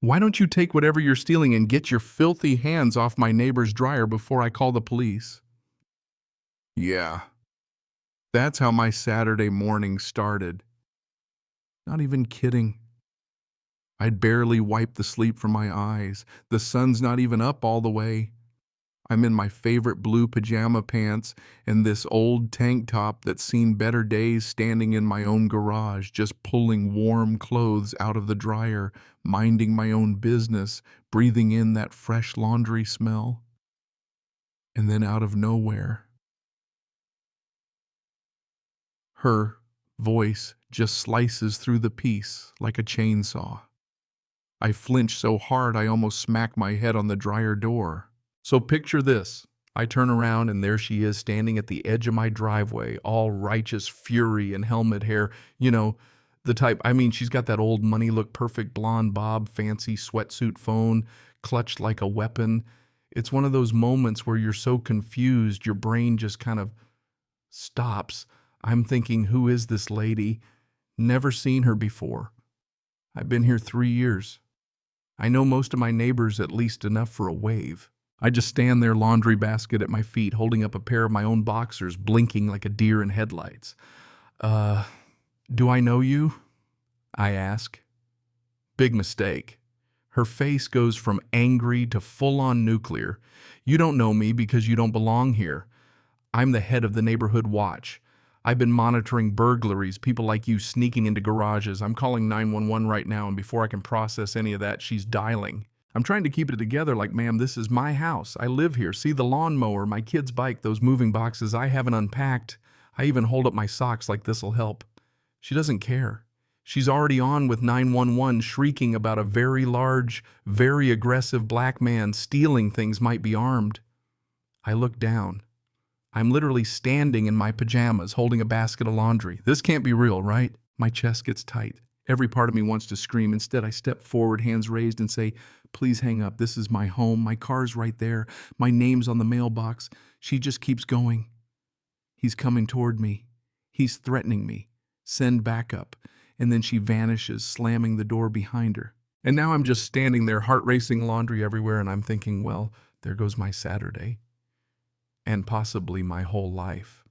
Why don't you take whatever you're stealing and get your filthy hands off my neighbor's dryer before I call the police? Yeah, that's how my Saturday morning started. Not even kidding. I'd barely wiped the sleep from my eyes. The sun's not even up all the way. I'm in my favorite blue pajama pants and this old tank top that's seen better days standing in my own garage, just pulling warm clothes out of the dryer, minding my own business, breathing in that fresh laundry smell. And then out of nowhere, her voice just slices through the peace like a chainsaw. I flinch so hard I almost smack my head on the dryer door. So picture this. I turn around and there she is standing at the edge of my driveway, all righteous fury and helmet hair. You know, the type, she's got that old money look perfect blonde bob, fancy sweatsuit phone, clutched like a weapon. It's one of those moments where you're so confused, your brain just kind of stops. I'm thinking, who is this lady? Never seen her before. I've been here 3 years. I know most of my neighbors at least enough for a wave. I just stand there, laundry basket at my feet, holding up a pair of my own boxers, blinking like a deer in headlights. Do I know you? I ask. Big mistake. Her face goes from angry to full-on nuclear. You don't know me because you don't belong here. I'm the head of the neighborhood watch. I've been monitoring burglaries, people like you sneaking into garages. I'm calling 911 right now, and before I can process any of that, she's dialing. I'm trying to keep it together like, ma'am, this is my house. I live here. See the lawnmower, my kid's bike, those moving boxes I haven't unpacked. I even hold up my socks like this'll help. She doesn't care. She's already on with 911, shrieking about a very large, very aggressive black man stealing things, might be armed. I look down. I'm literally standing in my pajamas, holding a basket of laundry. This can't be real, right? My chest gets tight. Every part of me wants to scream. Instead, I step forward, hands raised, and say, please hang up. This is my home. My car's right there. My name's on the mailbox. She just keeps going. He's coming toward me. He's threatening me. Send backup. And then she vanishes, slamming the door behind her. And now I'm just standing there, heart racing, laundry everywhere, and I'm thinking, well, there goes my Saturday. And possibly my whole life.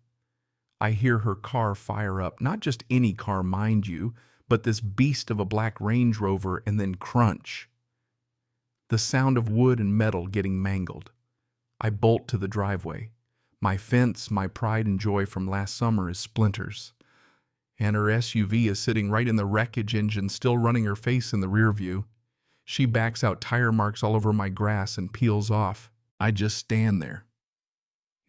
I hear her car fire up, not just any car, mind you, but this beast of a black Range Rover, and then crunch. The sound of wood and metal getting mangled. I bolt to the driveway. My fence, my pride and joy from last summer, is splinters. And her SUV is sitting right in the wreckage engine, still running her face in the rear view. She backs out, tire marks all over my grass, and peels off. I just stand there.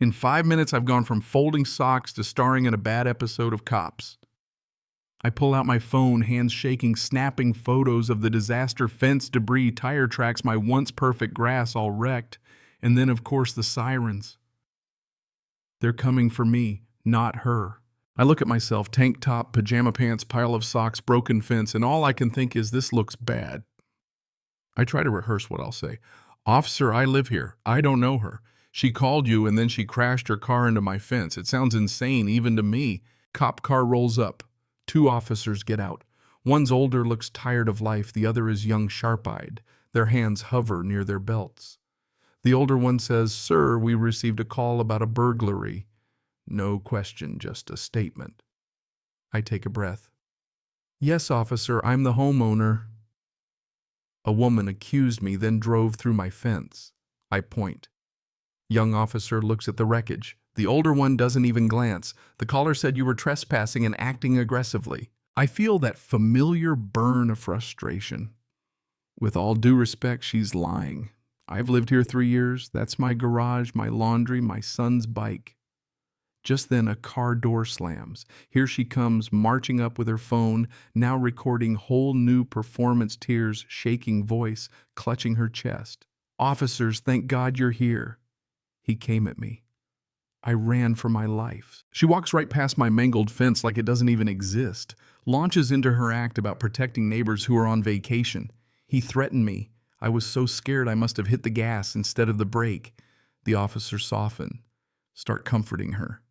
In 5 minutes, I've gone from folding socks to starring in a bad episode of Cops. I pull out my phone, hands shaking, snapping photos of the disaster, fence, debris, tire tracks, my once perfect grass all wrecked, and then, of course, the sirens. They're coming for me, not her. I look at myself, tank top, pajama pants, pile of socks, broken fence, and all I can think is, this looks bad. I try to rehearse what I'll say. Officer, I live here. I don't know her. She called you and then she crashed her car into my fence. It sounds insane even to me. Cop car rolls up. 2 officers get out. One's older, looks tired of life. The other is young, sharp-eyed. Their hands hover near their belts. The older one says, "Sir, we received a call about a burglary." No question, just a statement. I take a breath. "Yes, officer, I'm the homeowner." A woman accused me, then drove through my fence. I point. Young officer looks at the wreckage. The older one doesn't even glance. The caller said you were trespassing and acting aggressively. I feel that familiar burn of frustration. With all due respect, she's lying. I've lived here 3 years. That's my garage, my laundry, my son's bike. Just then, a car door slams. Here she comes, marching up with her phone, now recording whole new performance, tears, shaking voice, clutching her chest. "Officers, thank God you're here." He came at me. I ran for my life. She walks right past my mangled fence like it doesn't even exist, launches into her act about protecting neighbors who are on vacation. He threatened me. I was so scared I must have hit the gas instead of the brake. The officer softened, start comforting her.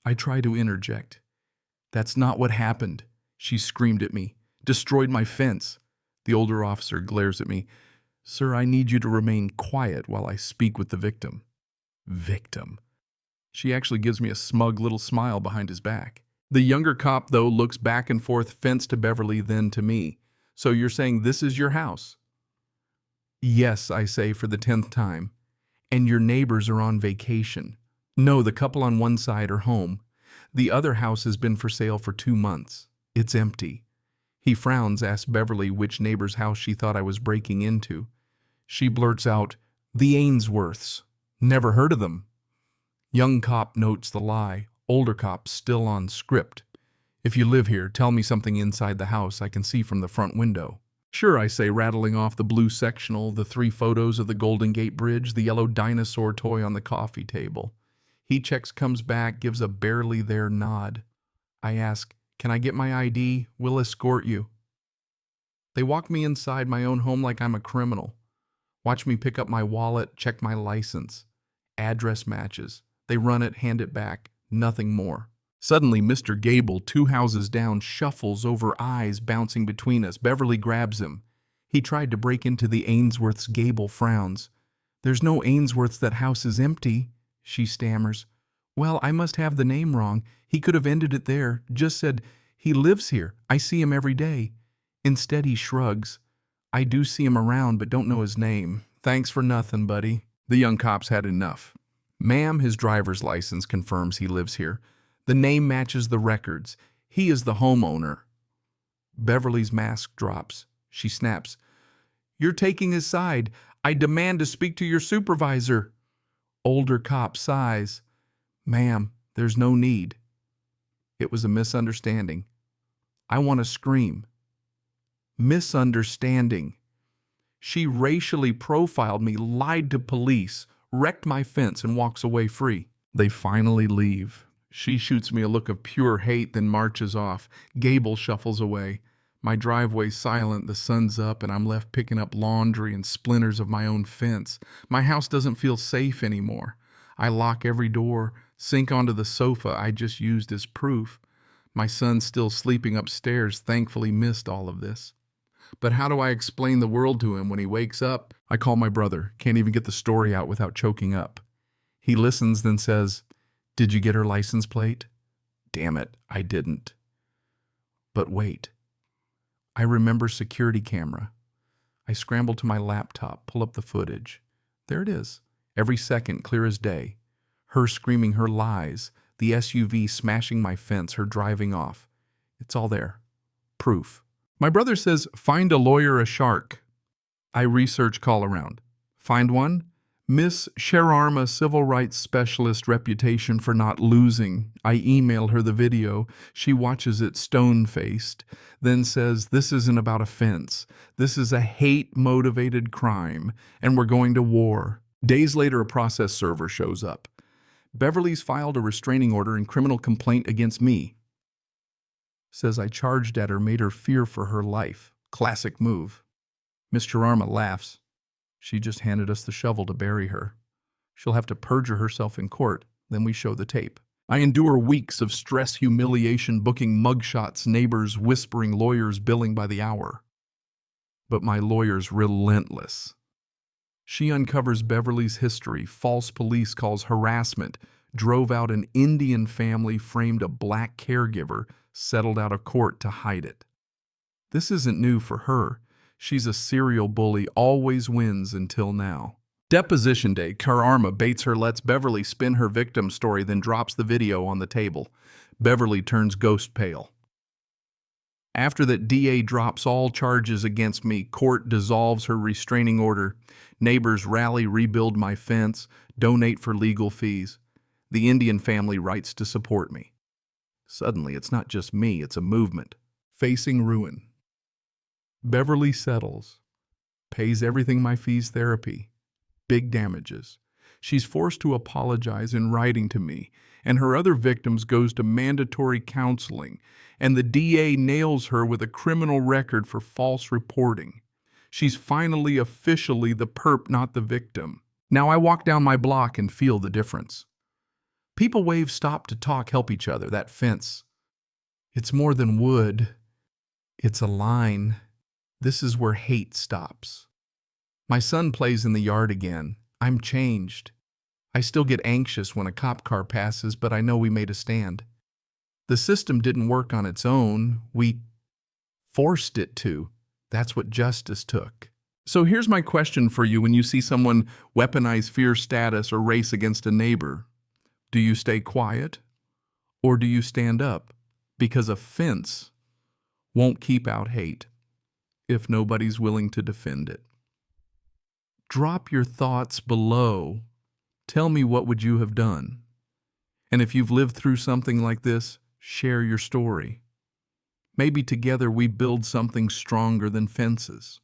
I try to interject. "That's not what happened." She screamed at me. "Destroyed my fence." The older officer glares at me. Sir, I need you to remain quiet while I speak with the victim. Victim. She actually gives me a smug little smile behind his back. The younger cop, though, looks back and forth, fence to Beverly, then to me. So you're saying this is your house? Yes, I say for the 10th time. And your neighbors are on vacation. No, the couple on one side are home. The other house has been for sale for 2 months. It's empty. He frowns, asks Beverly which neighbor's house she thought I was breaking into. She blurts out, the Ainsworths. Never heard of them. Young cop notes the lie. Older cop still on script. If you live here, tell me something inside the house I can see from the front window. Sure, I say, rattling off the blue sectional, the 3 photos of the Golden Gate Bridge, the yellow dinosaur toy on the coffee table. He checks, comes back, gives a barely there nod. I ask, can I get my ID? We'll escort you. They walk me inside my own home like I'm a criminal. Watch me pick up my wallet, check my license. Address matches. They run it, hand it back. Nothing more. Suddenly, Mr. Gable, 2 houses down, shuffles over, eyes bouncing between us. Beverly grabs him. He tried to break into the Ainsworths. Gable frowns. There's no Ainsworths. That house is empty, she stammers. Well, I must have the name wrong. He could have ended it there, just said, he lives here. I see him every day. Instead, he shrugs. I do see him around, but don't know his name. Thanks for nothing, buddy. The young cop's had enough. Ma'am, his driver's license confirms he lives here. The name matches the records. He is the homeowner. Beverly's mask drops. She snaps. You're taking his side. I demand to speak to your supervisor. Older cop sighs. Ma'am, there's no need. It was a misunderstanding. I want to scream. Misunderstanding. She racially profiled me, lied to police, wrecked my fence, and walks away free. They finally leave. She shoots me a look of pure hate, then marches off. Gable shuffles away. My driveway's silent, the sun's up, and I'm left picking up laundry and splinters of my own fence. My house doesn't feel safe anymore. I lock every door, sink onto the sofa I just used as proof. My son's still sleeping upstairs, thankfully missed all of this. But how do I explain the world to him when he wakes up? I call my brother, can't even get the story out without choking up. He listens, then says, Did you get her license plate? Damn it, I didn't. But wait. I remember security camera. I scramble to my laptop, pull up the footage. There it is. Every second, clear as day. Her screaming her lies, the SUV smashing my fence, her driving off. It's all there. Proof. My brother says, find a lawyer, a shark. I research call around. Find one? Miss Shararma, civil rights specialist, reputation for not losing. I email her the video. She watches it stone-faced, then says, this isn't about offense. This is a hate-motivated crime, and we're going to war. Days later, a process server shows up. Beverly's filed a restraining order and criminal complaint against me. Says I charged at her, made her fear for her life. Classic move. Miss Shararma laughs. She just handed us the shovel to bury her. She'll have to perjure herself in court, then we show the tape. I endure weeks of stress, humiliation, booking mugshots, neighbors whispering, lawyers billing by the hour. But my lawyer's relentless. She uncovers Beverly's history, false police calls, harassment, drove out an Indian family, framed a black caregiver, settled out of court to hide it. This isn't new for her. She's a serial bully, always wins until now. Deposition day, Shararma baits her, lets Beverly spin her victim story, then drops the video on the table. Beverly turns ghost pale. After that, DA drops all charges against me. Court dissolves her restraining order. Neighbors rally, rebuild my fence, donate for legal fees. The Indian family writes to support me. Suddenly, it's not just me, it's a movement. Facing ruin. Beverly settles. Pays everything my fees, therapy. Big damages. She's forced to apologize in writing to me, and her other victims goes to mandatory counseling, and the DA nails her with a criminal record for false reporting. She's finally officially the perp, not the victim. Now I walk down my block and feel the difference. People wave, stop to talk, help each other. That fence. It's more than wood. It's a line. This is where hate stops. My son plays in the yard again. I'm changed. I still get anxious when a cop car passes, but I know we made a stand. The system didn't work on its own. We forced it to. That's what justice took. So here's my question for you when you see someone weaponize fear status or race against a neighbor. Do you stay quiet or do you stand up? Because a fence won't keep out hate if nobody's willing to defend it. Drop your thoughts below. Tell me, what would you have done? And if you've lived through something like this, share your story. Maybe together we build something stronger than fences.